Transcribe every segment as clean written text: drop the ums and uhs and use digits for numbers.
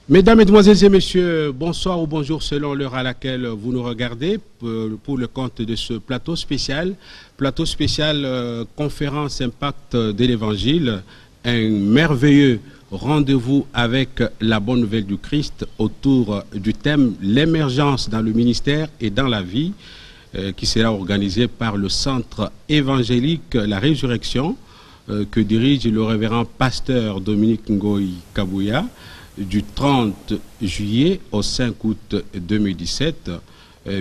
Mesdames, Mesdemoiselles et Messieurs, bonsoir ou bonjour selon l'heure à laquelle vous nous regardez pour le compte de ce plateau spécial conférence Impact de l'Évangile, un merveilleux rendez-vous avec la bonne nouvelle du Christ autour du thème l'émergence dans le ministère et dans la vie qui sera organisé par le centre évangélique La Résurrection que dirige le révérend pasteur Dominique Ngoï Kabouya du 30 juillet au 5 août 2017.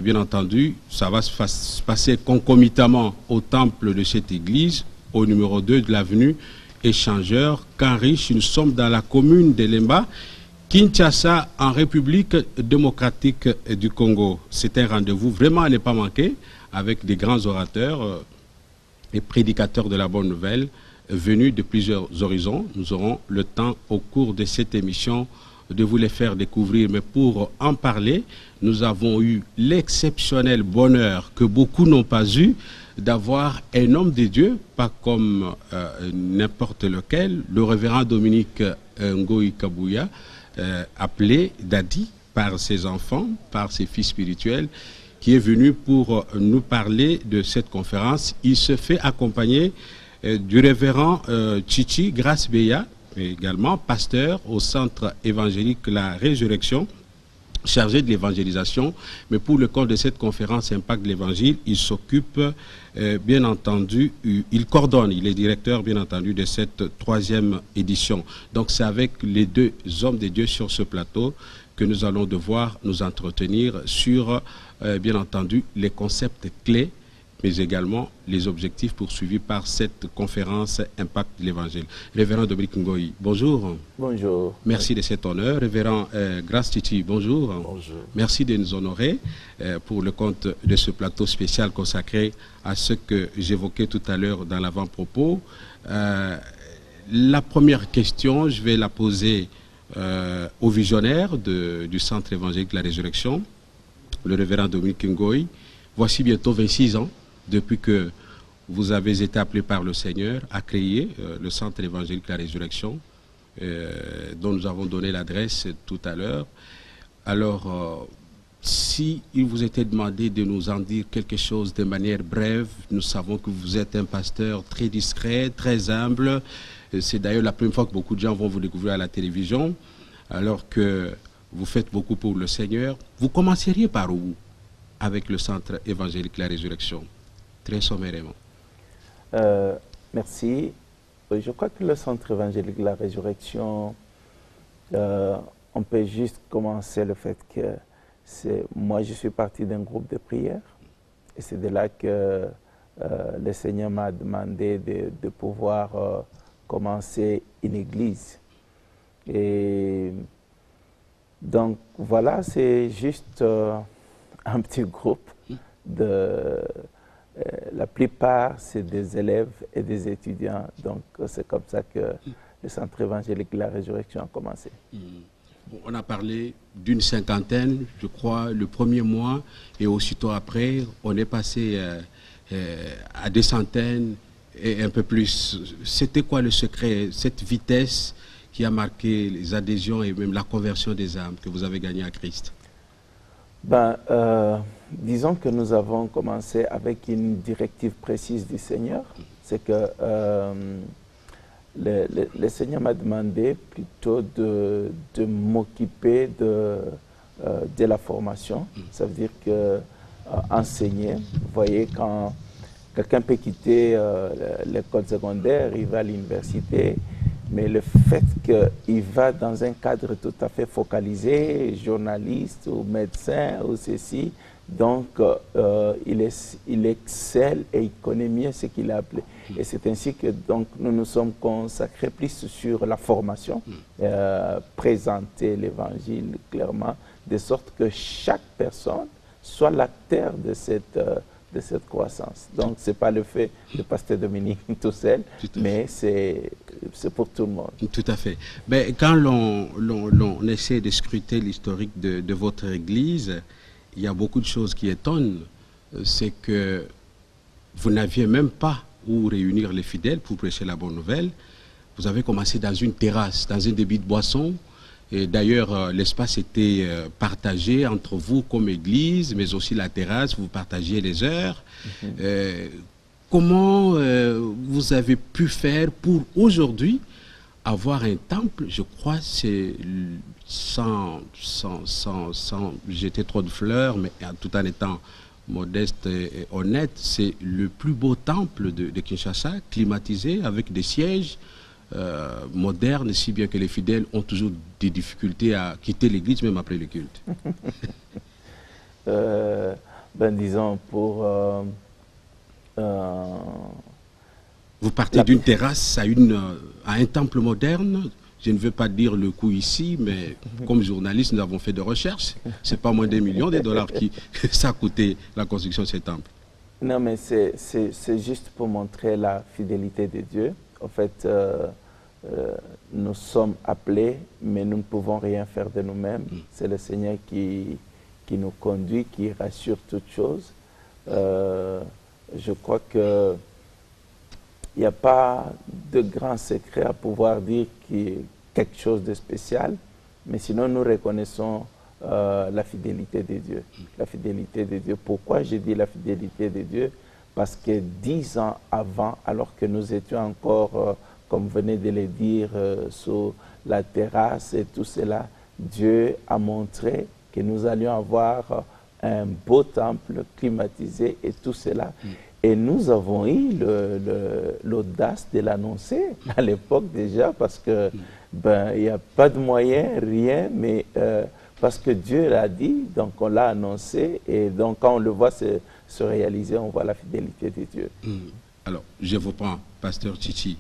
Bien entendu, ça va se passer concomitamment au temple de cette église, au numéro 2 de l'avenue Échangeur, Kanrich. Nous sommes dans la commune de Lemba, Kinshasa, en République démocratique du Congo. C'est un rendez-vous vraiment à ne pas manquer avec des grands orateurs et prédicateurs de la bonne nouvelle venus de plusieurs horizons. Nous aurons le temps au cours de cette émission de vous les faire découvrir. Mais pour en parler, nous avons eu l'exceptionnel bonheur que beaucoup n'ont pas eu d'avoir un homme de Dieu, pas comme n'importe lequel, le révérend Dominique Ngoï Kabouya, appelé Dadi par ses enfants, par ses fils spirituels, qui est venu pour nous parler de cette conférence. Il se fait accompagner du révérend Chichi Grace-Beya, également pasteur au centre évangélique La Résurrection, chargé de l'évangélisation. Mais pour le compte de cette conférence Impact de l'Évangile, il s'occupe, bien entendu, il coordonne, il est directeur, bien entendu, de cette 3e édition. Donc c'est avec les deux hommes de Dieu sur ce plateau que nous allons devoir nous entretenir sur, bien entendu, les concepts clés, mais également les objectifs poursuivis par cette conférence Impact de l'Évangile. Révérend Dominique Ngoï, bonjour. Bonjour. Merci de cet honneur. Révérend Grace Titi, bonjour. Bonjour. Merci de nous honorer pour le compte de ce plateau spécial consacré à ce que j'évoquais tout à l'heure dans l'avant-propos. La première question, je vais la poser au visionnaire du Centre évangélique La Résurrection, le révérend Dominique Ngoï. Voici bientôt 26 ans depuis que vous avez été appelé par le Seigneur à créer le Centre évangélique La Résurrection, dont nous avons donné l'adresse tout à l'heure. Alors, si il vous était demandé de nous en dire quelque chose de manière brève, nous savons que vous êtes un pasteur très discret, très humble. C'est d'ailleurs la première fois que beaucoup de gens vont vous découvrir à la télévision, alors que vous faites beaucoup pour le Seigneur. Vous commenceriez par où avec le Centre évangélique La Résurrection, très sommairement? Merci. Je crois que le Centre évangélique La Résurrection, on peut juste commencer le fait que moi je suis parti d'un groupe de prière et c'est de là que le Seigneur m'a demandé de pouvoir commencer une église. Et donc voilà, c'est juste un petit groupe la plupart c'est des élèves et des étudiants, donc c'est comme ça que le Centre évangélique La Résurrection a commencé. On a parlé d'une cinquantaine, je crois, le premier mois, et aussitôt après, on est passé à des centaines et un peu plus. C'était quoi le secret, cette vitesse qui a marqué les adhésions et même la conversion des âmes que vous avez gagnées à Christ? Disons que nous avons commencé avec une directive précise du Seigneur. C'est que le Seigneur m'a demandé plutôt de m'occuper de la formation. Ça veut dire que enseigner, vous voyez, quand quelqu'un peut quitter l'école secondaire, il va à l'université, mais le fait qu'il va dans un cadre tout à fait focalisé, journaliste ou médecin ou ceci, donc il excelle et il connaît mieux ce qu'il a appelé. Et c'est ainsi que donc, nous nous sommes consacrés plus sur la formation, présenter l'évangile clairement, de sorte que chaque personne soit l'acteur de cette croissance. Donc, ce n'est pas le fait de pasteur Dominique tout seul, mais c'est pour tout le monde. Tout à fait. Mais quand l'on essaie de scruter l'historique de votre Église, il y a beaucoup de choses qui étonnent. C'est que vous n'aviez même pas où réunir les fidèles pour prêcher la bonne nouvelle. Vous avez commencé dans une terrasse, dans un débit de boisson, Et d'ailleurs, l'espace était partagé entre vous comme église, mais aussi la terrasse, vous partagiez les heures. Comment vous avez pu faire pour aujourd'hui avoir un temple, je crois, c'est sans jeter trop de fleurs, mais tout en étant modeste et honnête, c'est le plus beau temple de Kinshasa, climatisé, avec des sièges modernes, si bien que les fidèles ont toujours des difficultés à quitter l'église, même après le culte. Disons, pour... Vous partez d'une terrasse à un temple moderne. Je ne veux pas dire le coût ici, mais comme journaliste, nous avons fait des recherches. Ce n'est pas moins d'1 million de dollars que ça a coûté la construction de ce temple. Non, mais c'est juste pour montrer la fidélité de Dieu. En fait, nous sommes appelés, mais nous ne pouvons rien faire de nous-mêmes. C'est le Seigneur qui nous conduit, qui rassure toutes choses. Je crois que il n'y a pas de grand secret à pouvoir dire qu'il y a quelque chose de spécial, mais sinon nous reconnaissons la fidélité de Dieu. La fidélité de Dieu. Pourquoi j'ai dit la fidélité de Dieu? Parce que 10 ans avant, alors que nous étions encore, comme venez de le dire, sur la terrasse et tout cela, Dieu a montré que nous allions avoir un beau temple climatisé et tout cela. Et nous avons eu l'audace de l'annoncer à l'époque déjà, parce que il n'y a pas de moyens, rien, mais parce que Dieu l'a dit, donc on l'a annoncé, et donc quand on le voit se réaliser, on voit la fidélité de Dieu. Alors, je vous prends, Pasteur Chichi,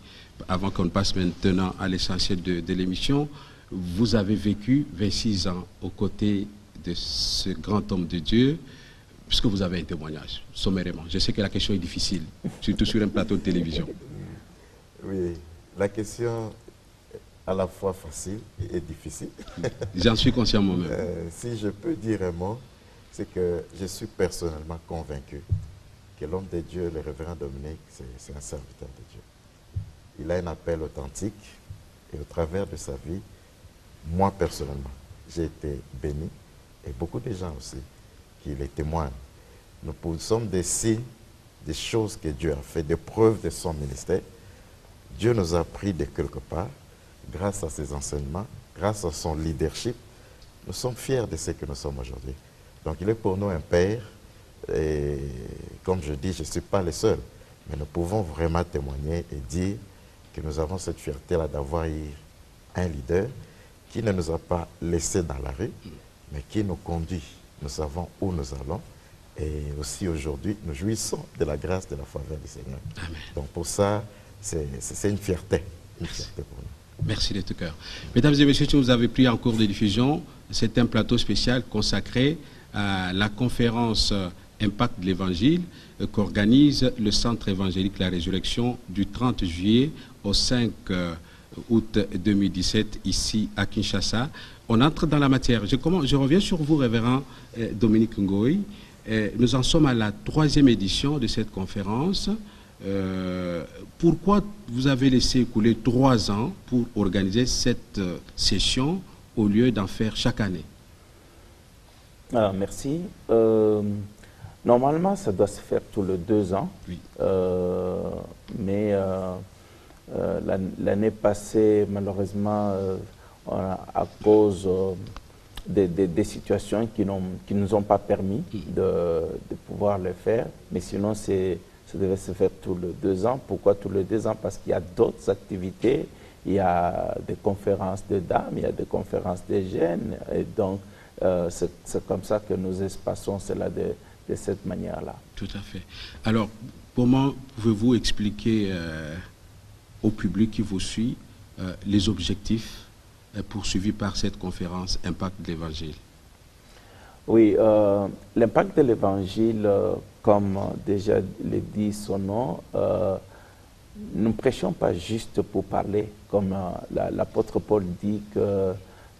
avant qu'on passe maintenant à l'essentiel de l'émission. Vous avez vécu 26 ans aux côtés de ce grand homme de Dieu, puisque vous avez un témoignage, sommairement. Je sais que la question est difficile, surtout sur un plateau de télévision. Oui, la question est à la fois facile et difficile. J'en suis conscient moi-même. Si je peux dire un mot, c'est que je suis personnellement convaincu que l'homme de Dieu, le révérend Dominique, c'est un serviteur de Dieu. Il a un appel authentique et au travers de sa vie, moi personnellement, j'ai été béni et beaucoup de gens aussi qui les témoignent. Nous sommes des signes, des choses que Dieu a fait, des preuves de son ministère. Dieu nous a pris de quelque part, grâce à ses enseignements, grâce à son leadership. Nous sommes fiers de ce que nous sommes aujourd'hui. Donc il est pour nous un père, et comme je dis, je ne suis pas le seul, mais nous pouvons vraiment témoigner et dire que nous avons cette fierté-là d'avoir eu un leader qui ne nous a pas laissés dans la rue, mais qui nous conduit. Nous savons où nous allons. Et aussi aujourd'hui, nous jouissons de la grâce, de la faveur du Seigneur. Amen. Donc pour ça, c'est une fierté pour nous. Merci de tout cœur. Mesdames et messieurs, si vous avez pris en cours de diffusion, c'est un plateau spécial consacré à la conférence Impact de l'Évangile qu'organise le Centre évangélique La Résurrection du 30 juillet au 5 août 2017 ici à Kinshasa. On entre dans la matière. Je reviens sur vous, révérend Dominique Ngoï. Nous en sommes à la 3e édition de cette conférence. Pourquoi vous avez laissé écouler 3 ans pour organiser cette session au lieu d'en faire chaque année? Alors, merci. Normalement, ça doit se faire tous les 2 ans. Oui. Mais l'année passée, malheureusement, à cause des situations qui ne nous ont pas permis de pouvoir le faire. Mais sinon, ça devait se faire tous les 2 ans. Pourquoi tous les 2 ans? Parce qu'il y a d'autres activités. Il y a des conférences de dames, il y a des conférences de jeunes. Et donc, c'est comme ça que nous espacons cela de cette manière-là. Tout à fait. Alors, comment pouvez-vous expliquer au public qui vous suit les objectifs poursuivis par cette conférence Impact de l'Évangile? Oui, l'impact de l'Évangile, comme déjà le dit son nom, nous ne prêchons pas juste pour parler, comme l'apôtre Paul dit que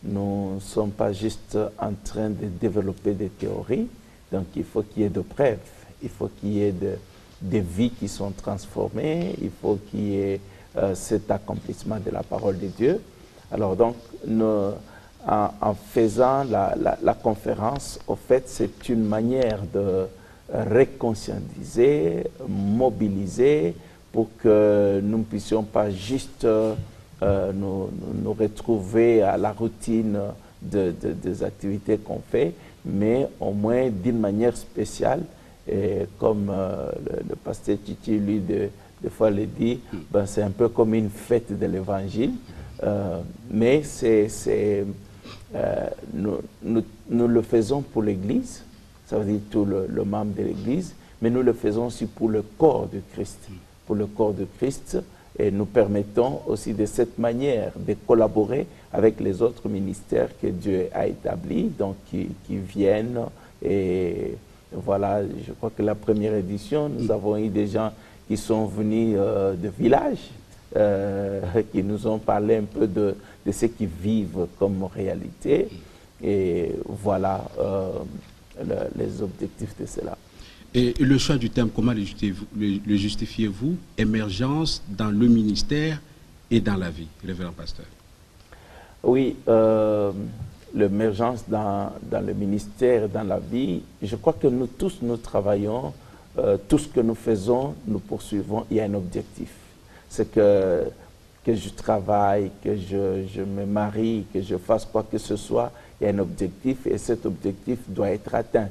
nous ne sommes pas juste en train de développer des théories, donc il faut qu'il y ait de preuves, il faut qu'il y ait des vies qui sont transformées, il faut qu'il y ait cet accomplissement de la parole de Dieu. Alors donc, en faisant la conférence, au fait, c'est une manière de réconscientiser, mobiliser pour que nous ne puissions pas juste nous retrouver à la routine des activités qu'on fait, mais au moins d'une manière spéciale. Et comme le pasteur Titi, lui, des fois le dit, ben, c'est un peu comme une fête de l'Évangile, mais nous le faisons pour l'Église, ça veut dire tout le membre de l'Église, mais nous le faisons aussi pour le corps de Christ. Pour le corps de Christ, et nous permettons aussi de cette manière de collaborer avec les autres ministères que Dieu a établis, donc qui viennent. Et voilà, je crois que la première édition, nous avons eu des gens qui sont venus de villages, qui nous ont parlé un peu de ce qu'ils vivent comme réalité. Et voilà les objectifs de cela. Et le choix du thème, comment le justifiez-vous? Émergence dans le ministère et dans la vie, révérend pasteur. Oui, l'émergence dans le ministère et dans la vie, je crois que nous tous, nous travaillons, tout ce que nous faisons, nous poursuivons, il y a un objectif. C'est que je travaille, que je me marie, que je fasse quoi que ce soit, il y a un objectif et cet objectif doit être atteint.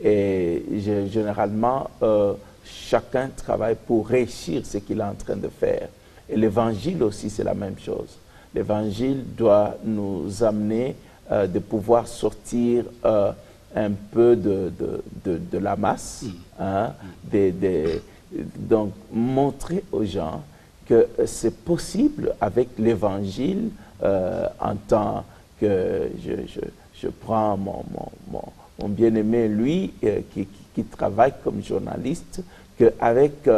Et généralement, chacun travaille pour réussir ce qu'il est en train de faire. Et l'évangile aussi, c'est la même chose. L'évangile doit nous amener de pouvoir sortir un peu de la masse, hein, donc montrer aux gens que c'est possible avec l'évangile en tant que je prends mon bien-aimé, lui, qui travaille comme journaliste, qu'avec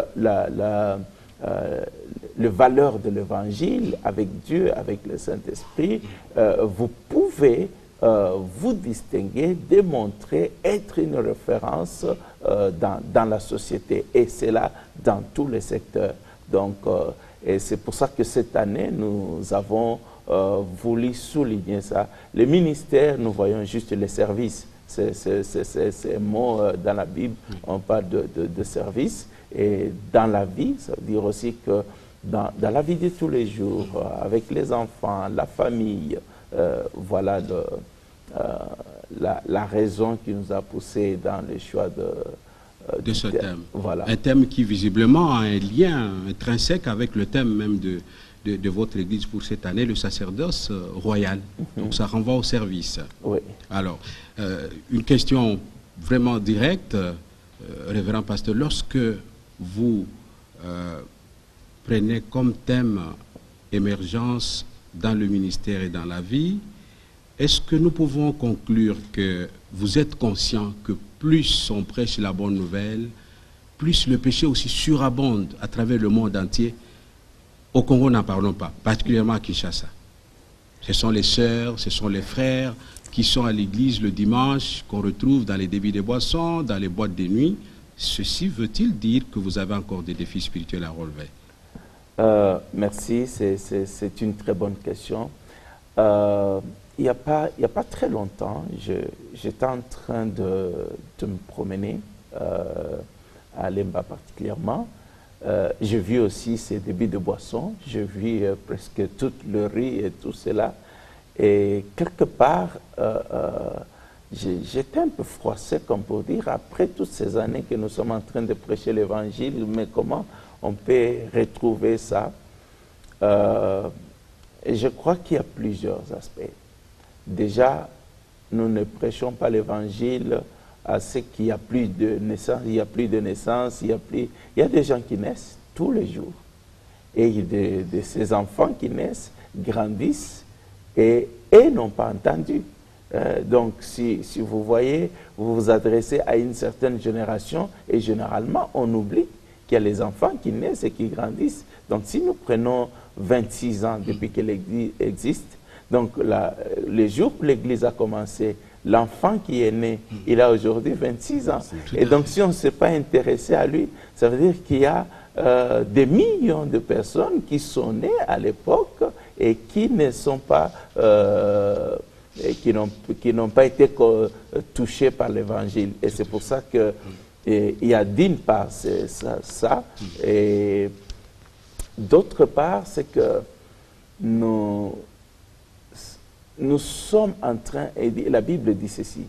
le valeur de l'évangile, avec Dieu, avec le Saint-Esprit, vous pouvez vous distinguer, démontrer, être une référence dans la société. Et c'est là dans tous les secteurs. Donc, et c'est pour ça que cette année, nous avons voulu souligner ça. Le ministère, nous voyons juste les services. C'est un mot dans la Bible, on parle de service. Et dans la vie, ça veut dire aussi que dans la vie de tous les jours, avec les enfants, la famille, voilà la raison qui nous a poussé dans le choix de ce thème. Voilà. Un thème qui visiblement a un lien intrinsèque avec le thème même de votre Église pour cette année, le sacerdoce royal. Donc ça renvoie au service. Oui. Alors, une question vraiment directe, révérend pasteur, lorsque vous prenez comme thème émergence dans le ministère et dans la vie, est-ce que nous pouvons conclure que vous êtes conscient que plus on prêche la bonne nouvelle, plus le péché aussi surabonde à travers le monde entier? Au Congo, n'en parlons pas, particulièrement à Kinshasa. Ce sont les sœurs, ce sont les frères qui sont à l'église le dimanche, qu'on retrouve dans les débits de boissons, dans les boîtes de nuit. Ceci veut-il dire que vous avez encore des défis spirituels à relever? Merci, c'est une très bonne question. Il n'y a pas très longtemps, j'étais en train de me promener, à Lemba particulièrement. J'ai vu aussi ces débits de boissons, j'ai vu presque tout le riz et tout cela. Et quelque part, j'étais un peu froissé, comme pour dire, après toutes ces années que nous sommes en train de prêcher l'évangile, mais comment on peut retrouver ça? Et je crois qu'il y a plusieurs aspects. Déjà, nous ne prêchons pas l'évangile à ceux qui n'y a plus de naissance, il n'y a plus de naissance, il y a des gens qui naissent tous les jours. Et de ces enfants qui naissent, grandissent et n'ont pas entendu. Donc, si vous voyez, vous vous adressez à une certaine génération et généralement, on oublie qu'il y a les enfants qui naissent et qui grandissent. Donc, si nous prenons 26 ans depuis que l'Église existe, donc les jours où l'Église a commencé, l'enfant qui est né, il a aujourd'hui 26 ans. Et donc, si on ne s'est pas intéressé à lui, ça veut dire qu'il y a des millions de personnes qui sont nées à l'époque et qui ne sont pas et qui n'ont pas été touchés par l'évangile. Et c'est pour ça que il y a d'une part ça et d'autre part, c'est que nous sommes en train, et la Bible dit ceci,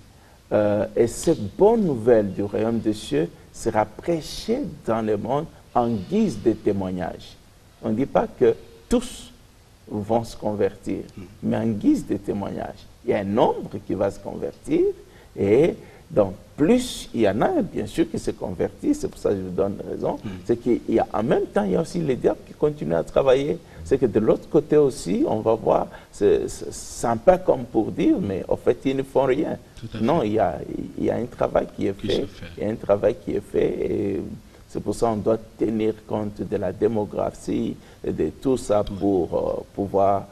et cette bonne nouvelle du royaume des cieux sera prêchée dans le monde en guise de témoignage. On ne dit pas que tous vont se convertir, mais en guise de témoignage. Il y a un nombre qui va se convertir, et donc plus il y en a, bien sûr, qui se convertissent, c'est pour ça que je vous donne raison, c'est qu'en même temps, il y a aussi les diables qui continuent à travailler. C'est que de l'autre côté aussi, on va voir, c'est un peu comme pour dire, mais en fait, ils ne font rien. Non, il y a un travail qui est fait. Il y a un travail qui est fait, et c'est pour ça qu'on doit tenir compte de la démographie et de tout ça pour pouvoir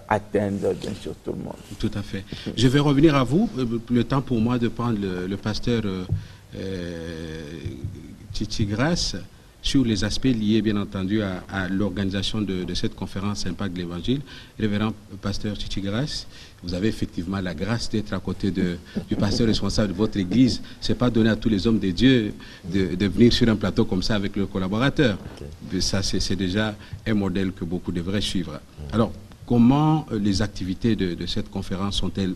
atteindre, bien sûr, tout le monde. Tout à fait. Je vais revenir à vous. Le temps pour moi de prendre le pasteur Titi Grace sur les aspects liés, bien entendu, à l'organisation de cette conférence Impact de l'Évangile. Révérend pasteur Titi Grace, vous avez effectivement la grâce d'être à côté du pasteur responsable de votre église. Ce n'est pas donné à tous les hommes de Dieu de venir sur un plateau comme ça avec leurs collaborateurs. Okay. Ça, c'est déjà un modèle que beaucoup devraient suivre. Alors, comment les activités de cette conférence sont-elles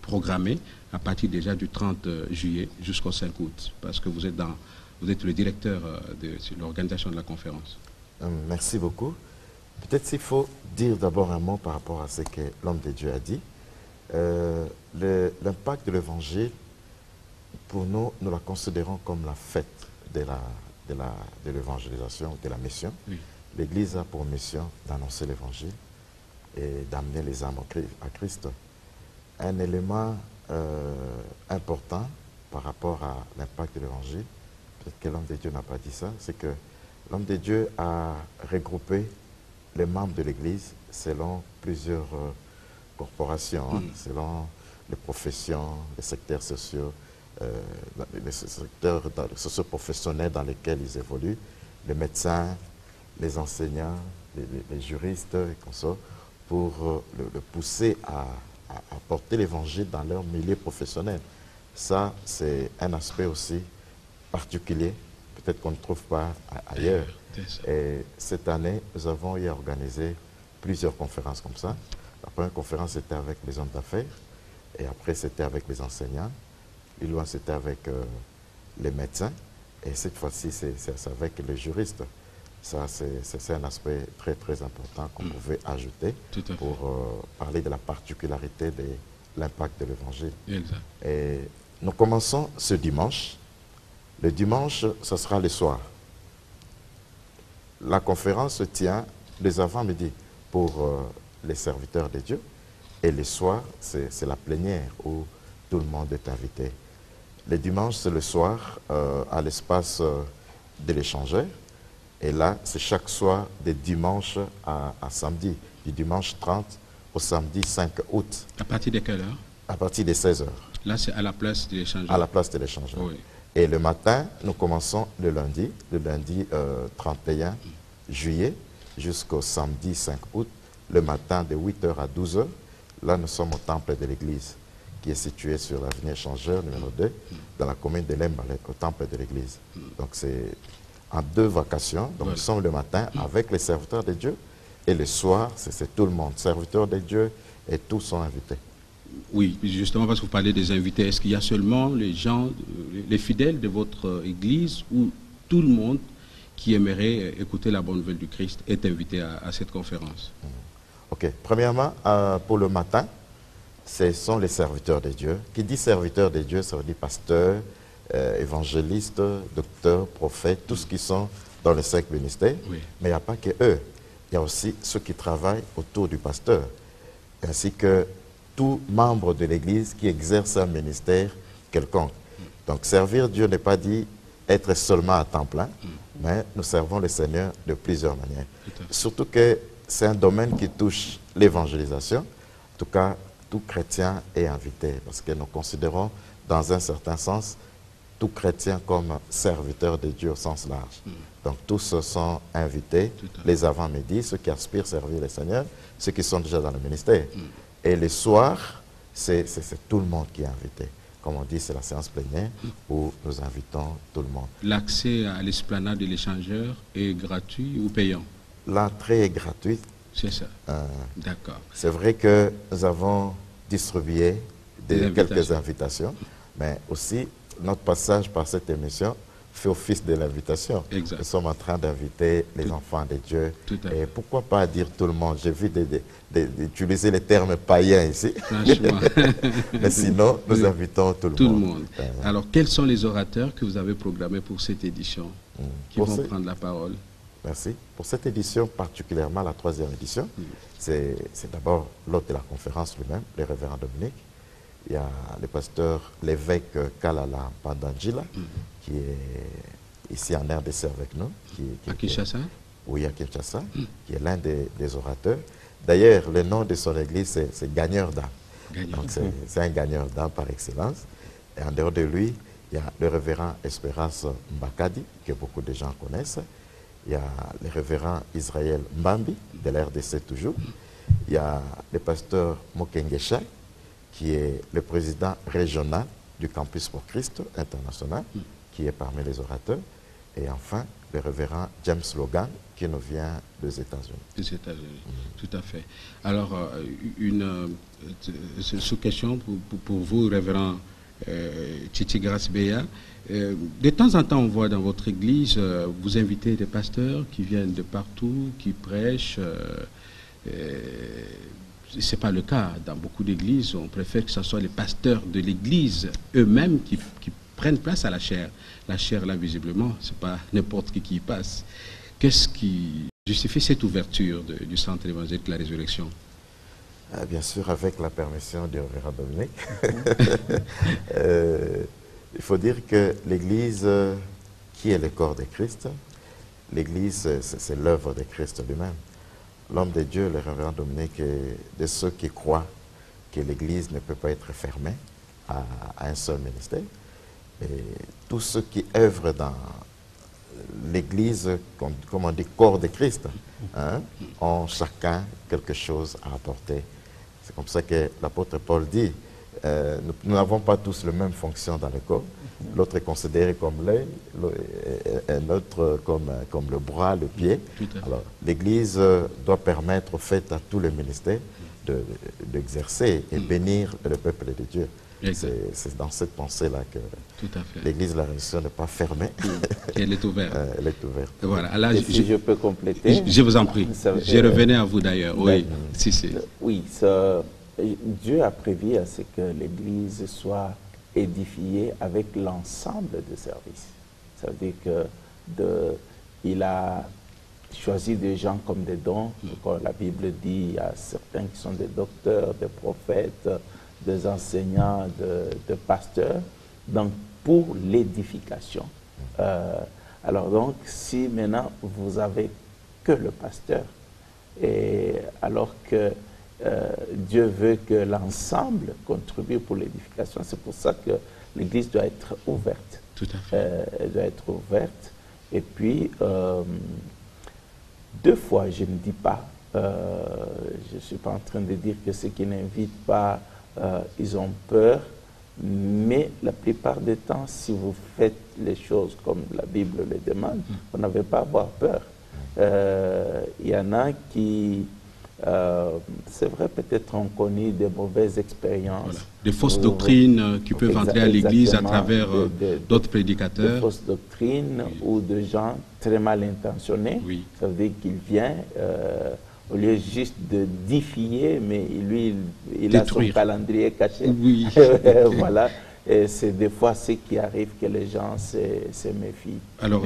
programmées à partir déjà du 30 juillet jusqu'au 5 août? Parce que vous êtes le directeur de l'organisation de la conférence. Merci beaucoup. Peut-être s'il faut dire d'abord un mot par rapport à ce que l'homme de Dieu a dit. L'impact de l'évangile, pour nous, nous la considérons comme la fête de l'évangélisation, de la mission. Oui. L'Église a pour mission d'annoncer l'évangile et d'amener les âmes à Christ. Un élément important par rapport à l'impact de l'évangile, peut-être que l'homme de Dieu n'a pas dit ça, c'est que l'homme de Dieu a regroupé les membres de l'Église selon plusieurs corporations, selon les professions, les secteurs sociaux, les secteurs socio-professionnels dans lesquels ils évoluent, les médecins, les enseignants, les juristes et consorts, pour le pousser à porter l'évangile dans leur milieu professionnel. Ça, c'est un aspect aussi particulier, peut-être qu'on ne trouve pas ailleurs. Et cette année, nous avons organisé plusieurs conférences comme ça. La première conférence, c'était avec les hommes d'affaires, et après, c'était avec les enseignants. Plus loin, c'était avec les médecins, et cette fois-ci, c'est avec les juristes. Ça, c'est un aspect très, très important qu'on pouvait ajouter pour parler de la particularité de l'impact de l'Évangile. Et nous commençons ce dimanche. Le dimanche, ce sera le soir. La conférence se tient les avant-midi pour les serviteurs de Dieu. Et le soir, c'est la plénière où tout le monde est invité. Le dimanche, c'est le soir à l'espace de l'échangeur. Et là, c'est chaque soir de dimanche à samedi, du dimanche 30 au samedi 5 août. À partir de quelle heure? À partir de 16 h. Là, c'est à la place de l'échangeur. À la place de l'échangeur. Oui. Et le matin, nous commençons le lundi 31 juillet jusqu'au samedi 5 août, le matin de 8 h à 12 h. Là, nous sommes au temple de l'église, qui est situé sur l'avenue Échangeur, numéro 2, dans la commune de Lembalek, au temple de l'église. Donc, c'est en 2 vacations. Donc, nous sommes le matin avec les serviteurs de Dieu, et le soir, c'est tout le monde, serviteurs de Dieu, et tous sont invités. Oui, justement parce que vous parlez des invités, est-ce qu'il y a seulement les gens, les fidèles de votre église, ou tout le monde qui aimerait écouter la bonne nouvelle du Christ est invité à cette conférence? Ok. Premièrement, pour le matin, ce sont les serviteurs de Dieu. Qui dit serviteurs de Dieu, ça veut dire pasteurs, évangélistes, docteurs, prophètes, tous qui sont dans les 5 ministères. Oui. Mais il n'y a pas que eux. Il y a aussi ceux qui travaillent autour du pasteur, ainsi que tout membre de l'Église qui exerce un ministère quelconque. Donc, servir Dieu n'est pas dit être seulement à temps plein, mais nous servons le Seigneur de plusieurs manières. Surtout que c'est un domaine qui touche l'évangélisation. En tout cas, tout chrétien est invité, parce que nous considérons, dans un certain sens, tout chrétien comme serviteur de Dieu au sens large. Donc, tous sont invités les avant-midi, ceux qui aspirent à servir le Seigneur, ceux qui sont déjà dans le ministère. Et le soir, c'est tout le monde qui est invité. Comme on dit, c'est la séance plénière où nous invitons tout le monde. L'accès à l'esplanade de l'échangeur est gratuit ou payant? L'entrée est gratuite. C'est ça. D'accord. C'est vrai que nous avons distribué quelques invitations, mais aussi notre passage par cette émission fait office de l'invitation. Nous sommes en train d'inviter les enfants de Dieu. Et pourquoi pas dire tout le monde? J'ai vu d'utiliser les termes païens ici. Franchement. Mais sinon, nous invitons tout le monde. Alors, quels sont les orateurs que vous avez programmés pour cette édition qui vont prendre la parole? Merci. Pour cette édition, particulièrement la 3e édition, c'est d'abord l'hôte de la conférence lui-même, le révérend Dominique. Il y a le pasteur, l'évêque Kalala Pandanjila, qui est ici en RDC avec nous. À Kinshasa? Oui, à Kinshasa, qui est l'un des orateurs. D'ailleurs, le nom de son église, c'est Gagneur d'âme. Donc, c'est un gagneur d'âme par excellence. Et en dehors de lui, il y a le révérend Espérance Mbakadi, que beaucoup de gens connaissent. Il y a le révérend Israël Mbambi, de la RDC toujours. Il y a le pasteur Mokengesha, qui est le président régional du Campus pour Christ international, qui est parmi les orateurs. Et enfin, le révérend James Logan, qui nous vient des États-Unis. Des États-Unis, tout à fait. Alors, une sous-question pour vous, révérend Titi Grace-Beya. De temps en temps, on voit dans votre église, vous invitez des pasteurs qui viennent de partout, qui prêchent. Ce n'est pas le cas. Dans beaucoup d'églises, on préfère que ce soit les pasteurs de l'église eux-mêmes qui prennent place à la chaire. La chaire, là, visiblement, ce n'est pas n'importe qui y passe. Qu'est-ce qui justifie cette ouverture du Centre évangélique de la Résurrection? Bien sûr, avec la permission du révérend Dominique. Il faut dire que l'Église, qui est le corps de Christ, l'Église, c'est l'œuvre de Christ lui-même. L'homme de Dieu, le révérend Dominique, est de ceux qui croient que l'Église ne peut pas être fermée à un seul ministère. Et tous ceux qui œuvrent dans l'Église, comme on dit, corps de Christ, ont chacun quelque chose à apporter. C'est comme ça que l'apôtre Paul dit, nous n'avons pas tous la même fonction dans le corps. L'autre est considéré comme l'œil, un autre comme le bras, le pied. Alors, l'Église doit permettre au fait à tous les ministères d'exercer et bénir le peuple de Dieu. C'est dans cette pensée-là que l'Église de la Résurrection n'est pas fermée. Elle est ouverte. Elle est ouverte. Voilà. Là, si je peux compléter. Je vous en prie. Je revenais à vous d'ailleurs. Oui, oui, Dieu a prévu à ce que l'Église soit édifiée avec l'ensemble des services. Ça veut dire qu'il a choisi des gens comme des dons. Comme la Bible dit, il y a certains qui sont des docteurs, des prophètes, des enseignants, de pasteurs, donc pour l'édification. Alors donc, si maintenant vous avez que le pasteur, et alors que Dieu veut que l'ensemble contribue pour l'édification, c'est pour ça que l'Église doit être ouverte. Tout à fait. Elle doit être ouverte. Et puis, deux fois, je ne dis pas, je ne suis pas en train de dire que ceux qui n'invitent pas, ils ont peur, mais la plupart du temps, si vous faites les choses comme la Bible le demande, vous n'avez pas à avoir peur. Il y en a qui, c'est vrai, peut-être ont connu de mauvaises expériences. Voilà. Des fausses doctrines qui peuvent entrer à l'Église à travers d'autres prédicateurs. Des fausses doctrines ou de gens très mal intentionnés. Oui. Ça veut dire qu'il vient, au lieu juste de défier, mais lui, il a son calendrier caché. Oui. Voilà. Et c'est des fois ce qui arrive que les gens se méfient. Alors,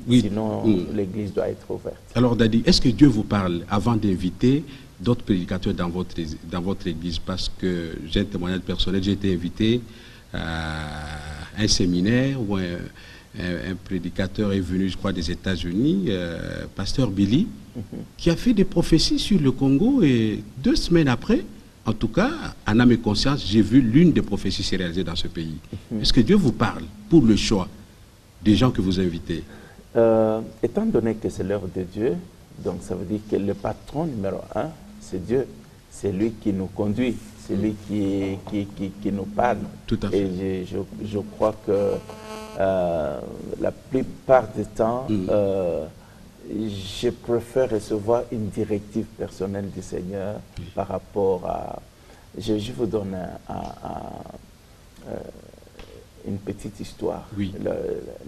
mais sinon, l'Église doit être ouverte. Alors, Dadi, est-ce que Dieu vous parle avant d'inviter d'autres prédicateurs dans votre Église? Parce que j'ai un témoignage personnel, j'ai été invité à un séminaire où un prédicateur est venu, je crois, des États-Unis, pasteur Billy, qui a fait des prophéties sur le Congo, et 2 semaines après, en tout cas, en âme et conscience, j'ai vu l'une des prophéties se réaliser dans ce pays. Est-ce que Dieu vous parle pour le choix des gens que vous invitez? Étant donné que c'est l'œuvre de Dieu, donc ça veut dire que le patron numéro 1, c'est Dieu. C'est lui qui nous conduit. c'est lui qui nous parle. Tout à fait. Et je crois que la plupart du temps, je préfère recevoir une directive personnelle du Seigneur par rapport à... Je vous donne une petite histoire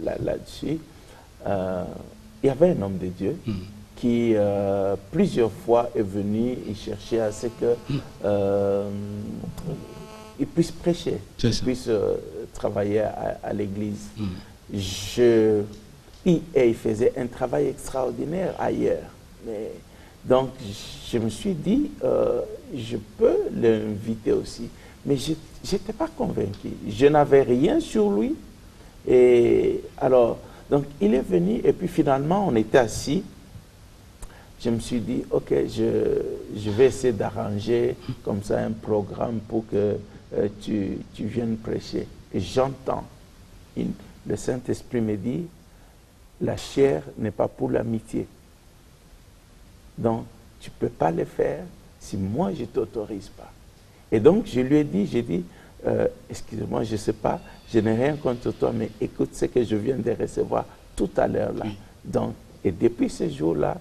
là-dessus. Il y avait un homme de Dieu qui plusieurs fois est venu et cherchait à ce que il puisse prêcher, qu'il puisse travailler à l'église. Et il faisait un travail extraordinaire ailleurs. Donc, je me suis dit, je peux l'inviter aussi. Mais je n'étais pas convaincu. Je n'avais rien sur lui. Et alors, donc, il est venu et puis finalement, on était assis. Je me suis dit, OK, je vais essayer d'arranger comme ça un programme pour que tu viennes prêcher. Et j'entends, le Saint-Esprit me dit, la chair n'est pas pour l'amitié. Donc, tu ne peux pas le faire si moi, je ne t'autorise pas. Et donc, je lui ai dit, excusez-moi, je ne sais pas, je n'ai rien contre toi, mais écoute ce que je viens de recevoir tout à l'heure là. Donc, et depuis ce jour-là,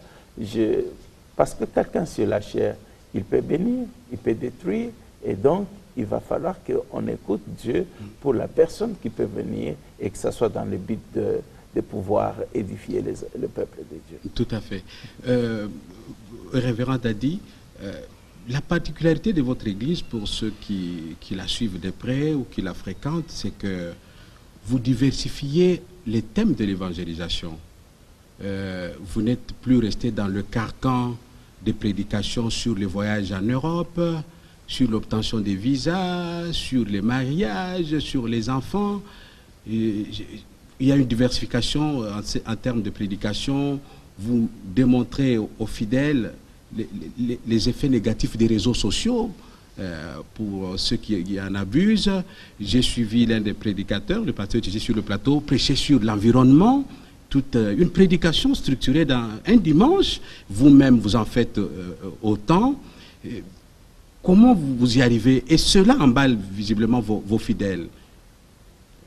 parce que quelqu'un sur la chair, il peut bénir, il peut détruire, et donc, il va falloir qu'on écoute Dieu pour la personne qui peut venir et que ça soit dans le but de pouvoir édifier le peuple de Dieu. Tout à fait. Révérend Dadi, la particularité de votre église, pour ceux qui la suivent de près ou qui la fréquentent, c'est que vous diversifiez les thèmes de l'évangélisation. Vous n'êtes plus resté dans le carcan des prédications sur les voyages en Europe, sur l'obtention des visas, sur les mariages, sur les enfants. Il y a une diversification en termes de prédication. Vous démontrez aux fidèles les effets négatifs des réseaux sociaux pour ceux qui en abusent. J'ai suivi l'un des prédicateurs, le pasteur qui était sur le plateau, prêcher sur l'environnement, toute une prédication structurée dans un dimanche. Vous-même, vous en faites autant. Comment vous y arrivez? Et cela emballe visiblement vos fidèles.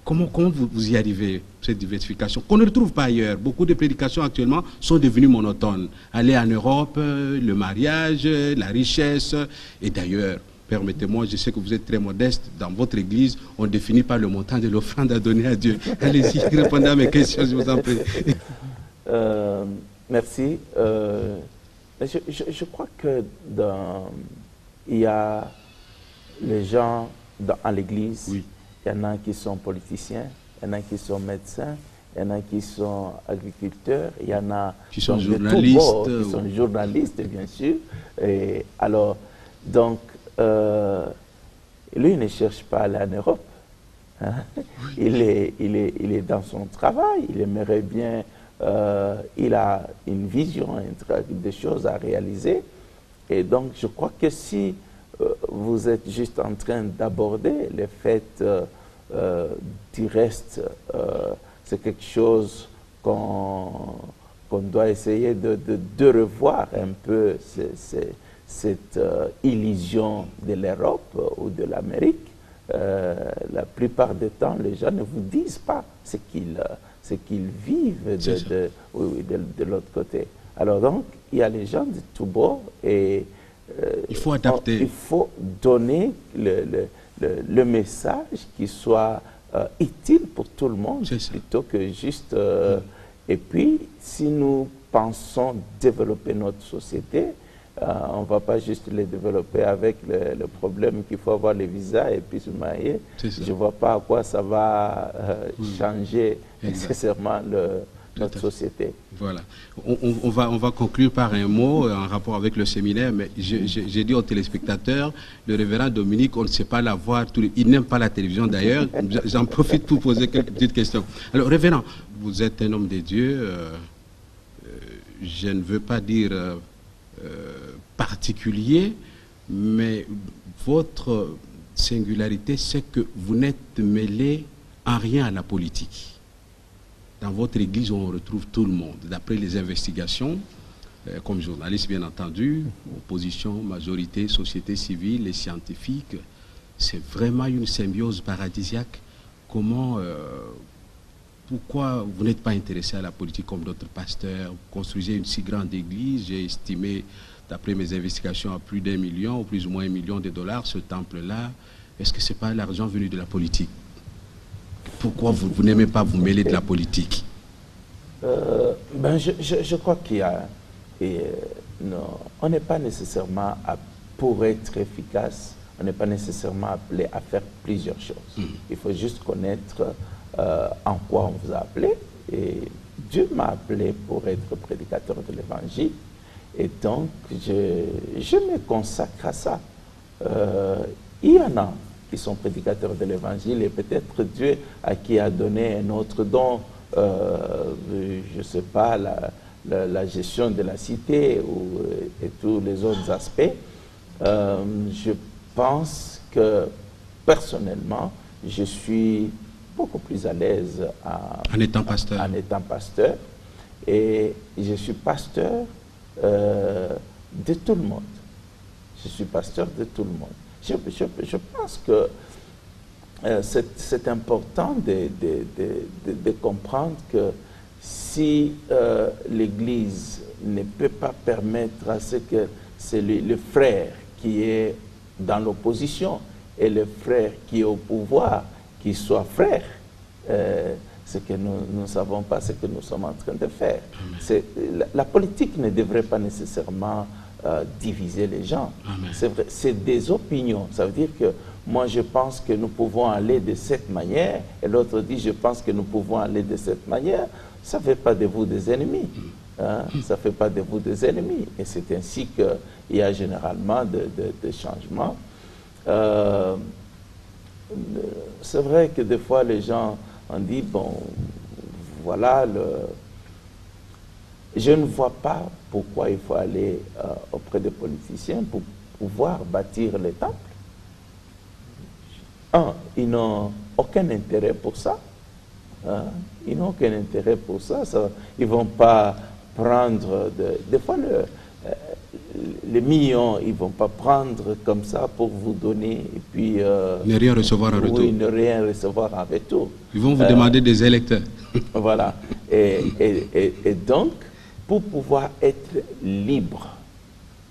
Comment vous y arrivez, cette diversification qu'on ne retrouve pas ailleurs? Beaucoup de prédications actuellement sont devenues monotones. Aller en Europe, le mariage, la richesse. Et d'ailleurs, permettez-moi, je sais que vous êtes très modeste, dans votre église, on ne définit pas le montant de l'offrande à donner à Dieu. Allez-y, répondez à mes questions, je vous en prie. Merci. Je crois que il y a les gens à l'église. Oui. Il y en a qui sont politiciens, il y en a qui sont médecins, il y en a qui sont agriculteurs, il y en a qui sont journalistes, qui sont journalistes, bien sûr. Et alors, donc, lui, il ne cherche pas à aller en Europe. Hein? Oui. Il est dans son travail, il aimerait bien, il a une vision, des choses à réaliser. Et donc, je crois que si vous êtes juste en train d'aborder le fait du reste, c'est quelque chose qu'on doit essayer de revoir un peu, cette illusion de l'Europe ou de l'Amérique. La plupart du temps, les gens ne vous disent pas ce qu'ils vivent de l'autre côté. Alors donc, il y a les gens de tous bords et il faut adapter. Il faut donner le message qui soit utile pour tout le monde, plutôt que juste... Et puis, si nous pensons développer notre société, on ne va pas juste les développer avec le problème qu'il faut avoir les visas et puis se marier. Je ne vois pas à quoi ça va changer nécessairement notre société. Voilà. On va conclure par un mot en rapport avec le séminaire, mais j'ai dit aux téléspectateurs, le révérend Dominique, on ne sait pas la voir, il n'aime pas la télévision d'ailleurs, j'en profite pour poser quelques petites questions. Alors, révérend, vous êtes un homme de Dieu, je ne veux pas dire particulier, mais votre singularité, c'est que vous n'êtes mêlé en rien à la politique. Dans votre église, on retrouve tout le monde. D'après les investigations, comme journaliste bien entendu, opposition, majorité, société civile, les scientifiques. C'est vraiment une symbiose paradisiaque. Comment, pourquoi vous n'êtes pas intéressé à la politique comme d'autres pasteurs? Vous construisez une si grande église, j'ai estimé, d'après mes investigations, à plus d'1 million, ou plus ou moins $1 million, ce temple-là. Est-ce que ce n'est pas l'argent venu de la politique? Pourquoi vous n'aimez pas vous mêler de la politique? Je crois qu'il y a... non, on n'est pas nécessairement, pour être efficace, on n'est pas nécessairement appelé à faire plusieurs choses. Il faut juste connaître en quoi on vous a appelé. Et Dieu m'a appelé pour être prédicateur de l'Évangile. Et donc, je me consacre à ça. Il y en a qui sont prédicateurs de l'Évangile et peut-être Dieu à qui a donné un autre don, je ne sais pas, la gestion de la cité et tous les autres aspects. Je pense que personnellement, je suis beaucoup plus à l'aise en étant pasteur. Et je suis pasteur de tout le monde. Je suis pasteur de tout le monde. Je pense que c'est important de comprendre que si l'Église ne peut pas permettre à ce que c'est le frère qui est dans l'opposition et le frère qui est au pouvoir, qui soit frère, c'est que nous ne savons pas ce que nous sommes en train de faire. La politique ne devrait pas nécessairement diviser les gens. C'est vrai, c'est des opinions. Ça veut dire que moi je pense que nous pouvons aller de cette manière et l'autre dit je pense que nous pouvons aller de cette manière. Ça ne fait pas de vous des ennemis. Ça ne fait pas de vous des ennemis. Et c'est ainsi qu'il y a généralement des changements. C'est vrai que des fois les gens ont dit, bon, voilà, je ne vois pas pourquoi il faut aller auprès des politiciens pour pouvoir bâtir les temples. Ils n'ont aucun intérêt pour ça. Ils n'ont aucun intérêt pour ça. Ils ne vont pas prendre... Des fois, les millions, ils ne vont pas prendre comme ça pour vous donner et puis... ne rien recevoir en retour. Oui, ne rien recevoir en retour. Ils vont vous demander des électeurs. Voilà. Et donc, pour pouvoir être libre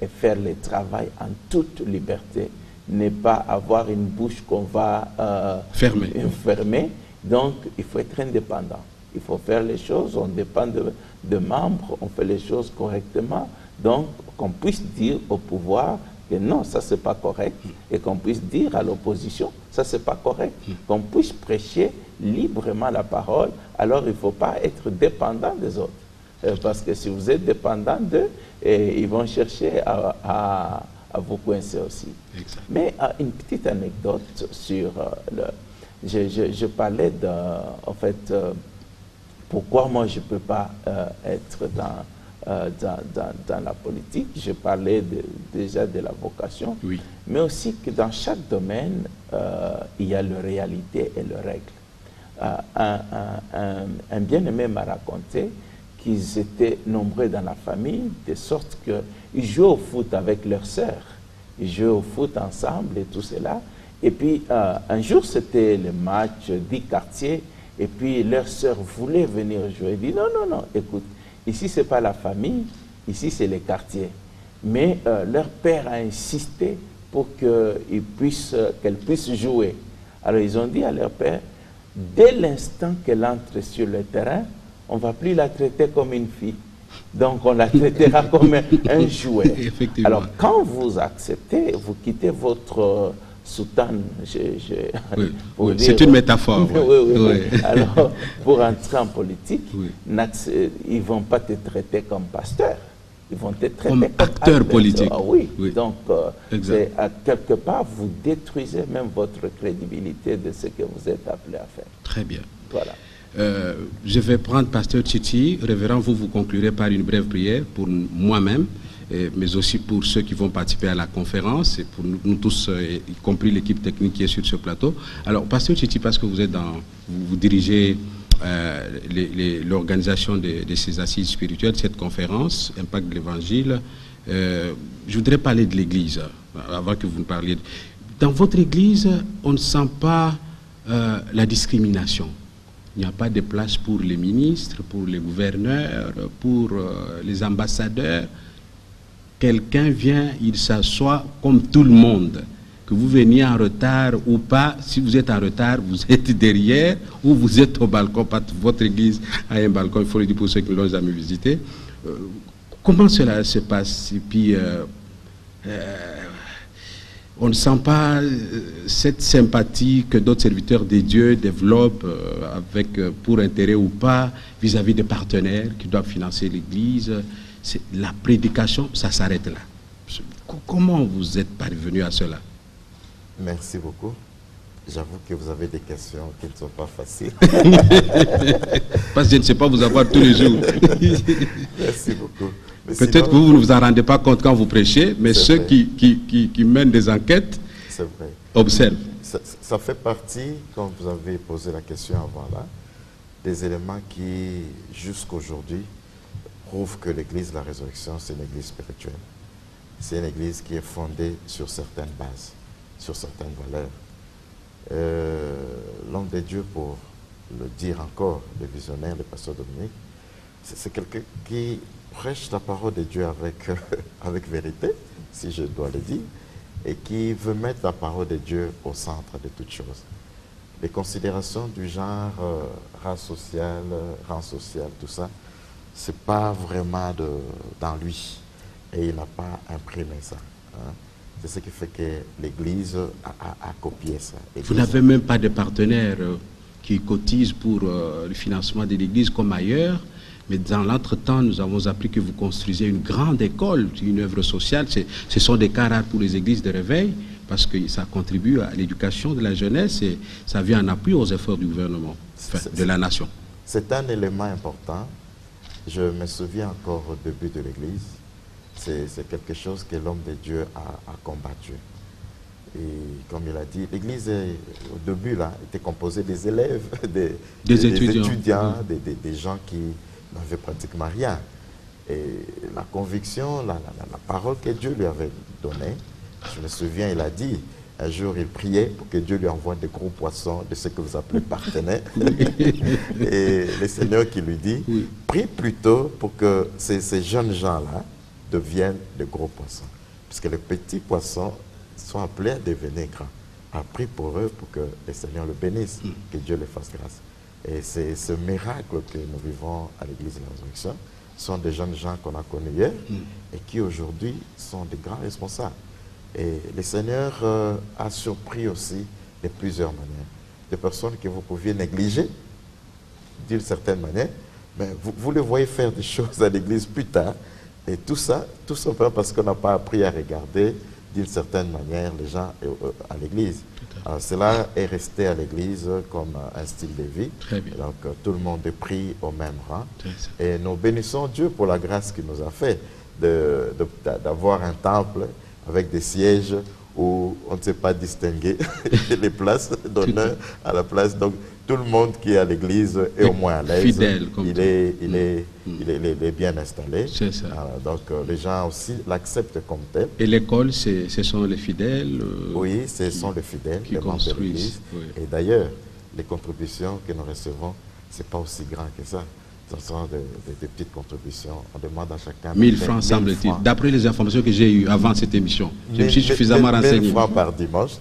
et faire le travail en toute liberté, ne pas avoir une bouche qu'on va fermer. Donc, il faut être indépendant. Il faut faire les choses, on dépend de membres, on fait les choses correctement. Donc, qu'on puisse dire au pouvoir que non, ça c'est pas correct, et qu'on puisse dire à l'opposition, ça c'est pas correct, qu'on puisse prêcher librement la parole, alors il ne faut pas être dépendant des autres. Parce que si vous êtes dépendant d'eux, ils vont chercher à vous coincer aussi. Exact. Mais une petite anecdote sur je parlais de, en fait, pourquoi moi je ne peux pas être dans la politique. Je parlais déjà de la vocation, oui. Mais aussi que dans chaque domaine, il y a les réalités et les règles. Un bien-aimé m'a raconté qu'ils étaient nombreux dans la famille, de sorte qu'ils jouaient au foot avec leurs sœurs. Ils jouaient au foot ensemble et tout cela. Et puis, un jour, c'était le match 10 quartiers, et puis leur sœur voulait venir jouer. Elle dit, non, non, non, écoute, ici, ce n'est pas la famille, ici, c'est les quartiers. Mais leur père a insisté pour qu'elle puisse jouer. Alors, ils ont dit à leur père, dès l'instant qu'elle entre sur le terrain, on ne va plus la traiter comme une fille. Donc, on la traitera comme un jouet. Alors, quand vous acceptez, vous quittez votre soutane. Oui, c'est une métaphore. Oui. Alors, pour entrer en politique, ils ne vont pas te traiter comme pasteur. Ils vont te traiter comme acteur politique. Ah, oui. Donc, quelque part, vous détruisez même votre crédibilité de ce que vous êtes appelé à faire. Très bien. Voilà. Je vais prendre Pasteur Tchiti. Révérend, vous conclurez par une brève prière pour moi-même, mais aussi pour ceux qui vont participer à la conférence et pour nous tous, y compris l'équipe technique qui est sur ce plateau. Alors, Pasteur Tchiti, parce que vous dirigez l'organisation de ces assises spirituelles, cette conférence, Impact de l'Évangile. Je voudrais parler de l'Église, avant que vous ne parliez. Dans votre Église, on ne sent pas la discrimination. Il n'y a pas de place pour les ministres, pour les gouverneurs, pour les ambassadeurs. Quelqu'un vient, il s'assoit comme tout le monde. Que vous veniez en retard ou pas, si vous êtes en retard, vous êtes derrière ou vous êtes au balcon. Votre église a un balcon, il faut le dire pour ceux qui l'ont jamais visité. Comment cela se passe? Et puis, on ne sent pas cette sympathie que d'autres serviteurs de Dieu développent pour intérêt ou pas vis-à-vis des partenaires qui doivent financer l'église. La prédication, ça s'arrête là. Comment vous êtes parvenu à cela? Merci beaucoup. J'avoue que vous avez des questions qui ne sont pas faciles. Parce que je ne sais pas vous avoir tous les jours. Merci beaucoup. Peut-être que vous ne vous en rendez pas compte quand vous prêchez, mais ceux qui mènent des enquêtes observent. Ça fait partie, comme vous avez posé la question avant là, des éléments qui, jusqu'aujourd'hui, prouvent que l'Église de la Résurrection, c'est une Église spirituelle. C'est une Église qui est fondée sur certaines bases, sur certaines valeurs. L'homme de Dieu, pour le dire encore, le visionnaire, le pasteur Dominique, c'est quelqu'un qui prêche la parole de Dieu avec vérité, si je dois le dire, et qui veut mettre la parole de Dieu au centre de toutes choses. Les considérations du genre race sociale, rang social, tout ça, c'est pas vraiment dans lui. Et il n'a pas imprimé ça. Hein. C'est ce qui fait que l'Église a copié ça. Vous n'avez même pas de partenaires qui cotisent pour le financement de l'Église comme ailleurs, mais dans l'entretemps, nous avons appris que vous construisez une grande école, une œuvre sociale. Ce sont des cas rares pour les églises de réveil, parce que ça contribue à l'éducation de la jeunesse et ça vient en appui aux efforts du gouvernement, de la nation. C'est un élément important. Je me souviens encore au début de l'Église. C'est quelque chose que l'homme de Dieu a combattu. Et comme il a dit, l'Église, au début, là, était composée des élèves, des étudiants, des gens qui n'avaient pratiquement rien. Et la conviction, la parole que Dieu lui avait donnée, je me souviens, il a dit, un jour, il priait pour que Dieu lui envoie des gros poissons, de ce que vous appelez partenaires. Et le Seigneur qui lui dit, prie plutôt pour que ces jeunes gens-là deviennent de gros poissons. Parce que les petits poissons sont appelés à devenir grands. A prie pour eux pour que le Seigneur le bénisse, que Dieu les fasse grâce. Et c'est ce miracle que nous vivons à l'Église de la Résurrection. Ce sont des jeunes gens qu'on a connus hier et qui aujourd'hui sont des grands responsables. Et le Seigneur a surpris aussi de plusieurs manières. Des personnes que vous pouviez négliger d'une certaine manière, mais vous les voyez faire des choses à l'Église plus tard. Et tout ça, tout simplement parce qu'on n'a pas appris à regarder d'une certaine manière les gens à l'Église. Alors cela est resté à l'Église comme un style de vie. Très bien. Donc tout le monde est pris au même rang. Et nous bénissons Dieu pour la grâce qu'il nous a fait d'avoir un temple avec des sièges où on ne sait pas distinguer les places d'honneur à la place. Donc tout le monde qui est à l'église est au moins à l'aise. Fidèle, comme il est bien installé. C'est ça. Donc les gens aussi l'acceptent comme tel. Et l'école, ce sont les fidèles oui, ce sont les fidèles qui construisent. Oui. Et d'ailleurs, les contributions que nous recevons, ce n'est pas aussi grand que ça. Ce sont des petites contributions. On demande à chacun 1000 francs, semble-t-il. D'après les informations que j'ai eues avant cette émission, je me suis suffisamment renseigné. 1000 francs par dimanche.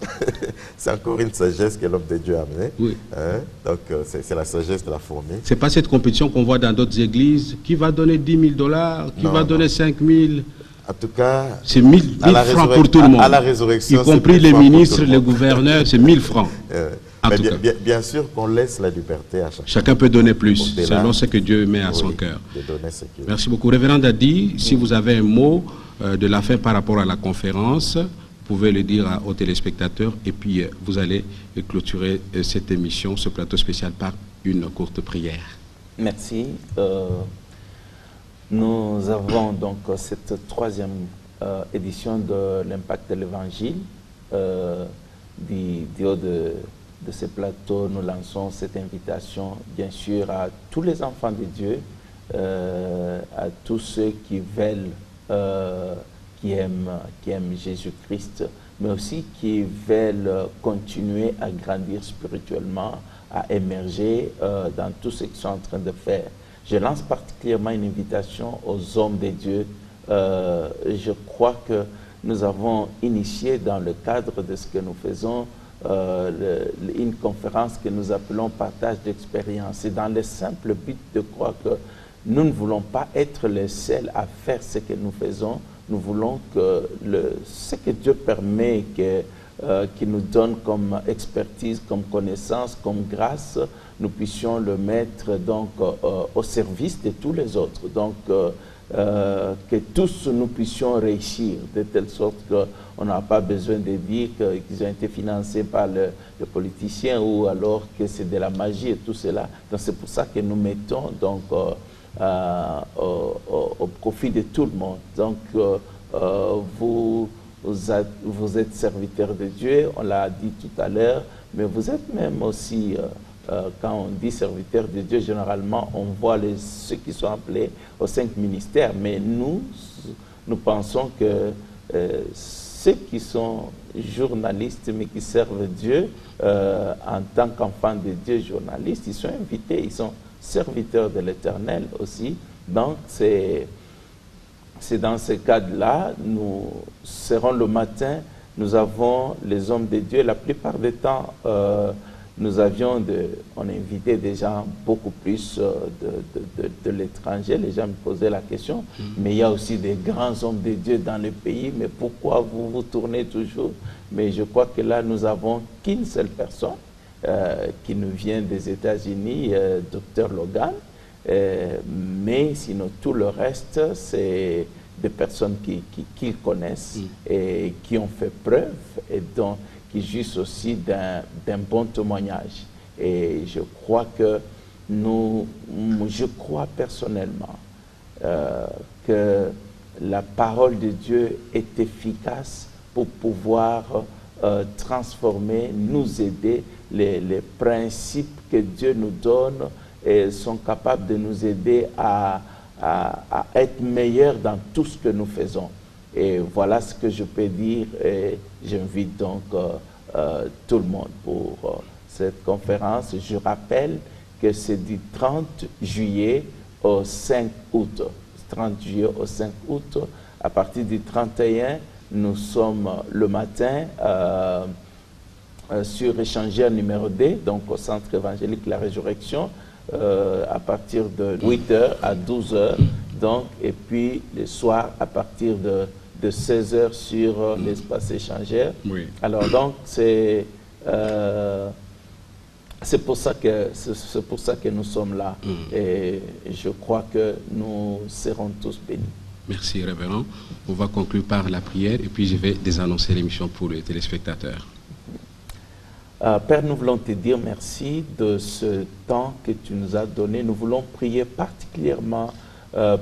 C'est encore une sagesse que l'homme de Dieu a amenée. Oui. Hein? Donc, c'est la sagesse de la fourmi. Ce n'est pas cette compétition qu'on voit dans d'autres églises. Qui va donner 10 000 $, qui va donner 5 000. En tout cas, c'est 1000 francs pour tout le monde. À la résurrection, y compris les ministres, les gouverneurs, c'est 1000 francs. Mais bien sûr qu'on laisse la liberté à chacun. Chacun peut donner plus, selon ce que Dieu met à son cœur. Merci beaucoup. Révérend Dadi, si vous avez un mot de la fin par rapport à la conférence, vous pouvez le dire aux téléspectateurs et puis vous allez clôturer cette émission, ce plateau spécial par une courte prière. Merci. Nous avons donc cette troisième édition de l'Impact de l'Évangile du haut de de ce plateau, nous lançons cette invitation, bien sûr, à tous les enfants de Dieu, à tous ceux qui veulent, qui aiment Jésus-Christ, mais aussi qui veulent continuer à grandir spirituellement, à émerger dans tout ce qu'ils sont en train de faire. Je lance particulièrement une invitation aux hommes de Dieu. Je crois que nous avons initié dans le cadre de ce que nous faisons une conférence que nous appelons partage d'expérience. Et dans le simple but de croire que nous ne voulons pas être les seuls à faire ce que nous faisons, nous voulons que ce que Dieu permet, qu'il nous donne comme expertise, comme connaissance, comme grâce, nous puissions le mettre donc au service de tous les autres. Donc, que tous nous puissions réussir, de telle sorte qu'on n'a pas besoin de dire qu'ils ont été financés par le politicien ou alors que c'est de la magie et tout cela. Donc, c'est pour ça que nous mettons donc au profit de tout le monde. Donc, vous êtes serviteurs de Dieu, on l'a dit tout à l'heure, mais vous êtes même aussi, quand on dit serviteurs de Dieu, généralement, on voit ceux qui sont appelés aux 5 ministères, mais nous pensons que ceux qui sont journalistes, mais qui servent Dieu, en tant qu'enfants de Dieu, journalistes, ils sont invités, ils sont serviteurs de l'Éternel aussi. Donc, c'est dans ce cadre-là, nous serons le matin, nous avons les hommes de Dieu, la plupart des temps, on a invité des gens beaucoup plus de l'étranger, les gens me posaient la question, mais il y a aussi des grands hommes de Dieu dans le pays, mais pourquoi vous vous tournez toujours? Mais je crois que là, nous n'avons qu'une seule personne qui nous vient des États-Unis, Dr Logan, mais sinon tout le reste, c'est des personnes qu'ils connaissent et qui ont fait preuve et donc qui jouissent aussi d'un bon témoignage. Et je crois que je crois personnellement que la parole de Dieu est efficace pour pouvoir transformer, nous aider. Les principes que Dieu nous donne et sont capables de nous aider à être meilleurs dans tout ce que nous faisons. Et voilà ce que je peux dire et j'invite donc tout le monde pour cette conférence. Je rappelle que c'est du 30 juillet au 5 août. 30 juillet au 5 août. À partir du 31, nous sommes le matin sur échangeur numéro 2, donc au centre évangélique La Résurrection, à partir de 8h à 12h, donc, et puis le soir à partir de 16h sur l'espace échangeur. Oui. Alors donc, c'est pour ça que nous sommes là. Et je crois que nous serons tous bénis. Merci, révérend. On va conclure par la prière et puis je vais désannoncer l'émission pour les téléspectateurs. Père, nous voulons te dire merci de ce temps que tu nous as donné. Nous voulons prier particulièrement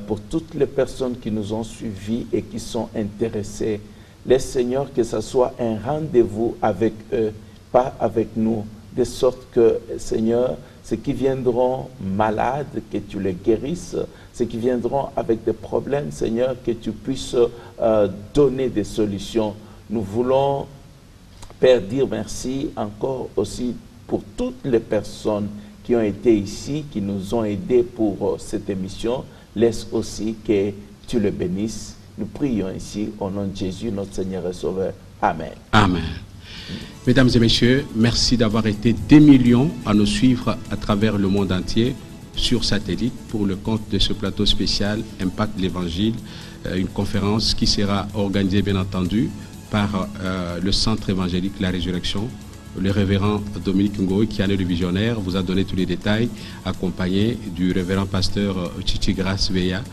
pour toutes les personnes qui nous ont suivis et qui sont intéressées. Laisse, Seigneur, que ce soit un rendez-vous avec eux, pas avec nous, de sorte que, Seigneur, ceux qui viendront malades, que tu les guérisses, ceux qui viendront avec des problèmes, Seigneur, que tu puisses donner des solutions. Nous voulons, Père, dire merci encore aussi pour toutes les personnes qui ont été ici, qui nous ont aidés pour cette émission. Laisse aussi que tu le bénisses. Nous prions ici au nom de Jésus, notre Seigneur et Sauveur. Amen. Amen. Mesdames et messieurs, merci d'avoir été des millions à nous suivre à travers le monde entier sur satellite pour le compte de ce plateau spécial Impact de l'Évangile, une conférence qui sera organisée bien entendu par le Centre évangélique La Résurrection. Le révérend Dominique Ngoï, qui en est le visionnaire, vous a donné tous les détails, accompagné du révérend pasteur Chichi Grace Veya,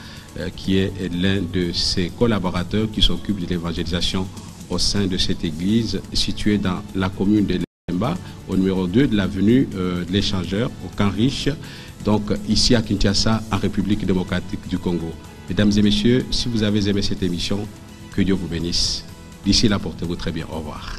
qui est l'un de ses collaborateurs qui s'occupe de l'évangélisation au sein de cette église située dans la commune de Lemba, au numéro 2 de l'avenue de l'Échangeur, au Camp Riche, donc ici à Kinshasa, en République démocratique du Congo. Mesdames et messieurs, si vous avez aimé cette émission, que Dieu vous bénisse. D'ici là, portez-vous très bien. Au revoir.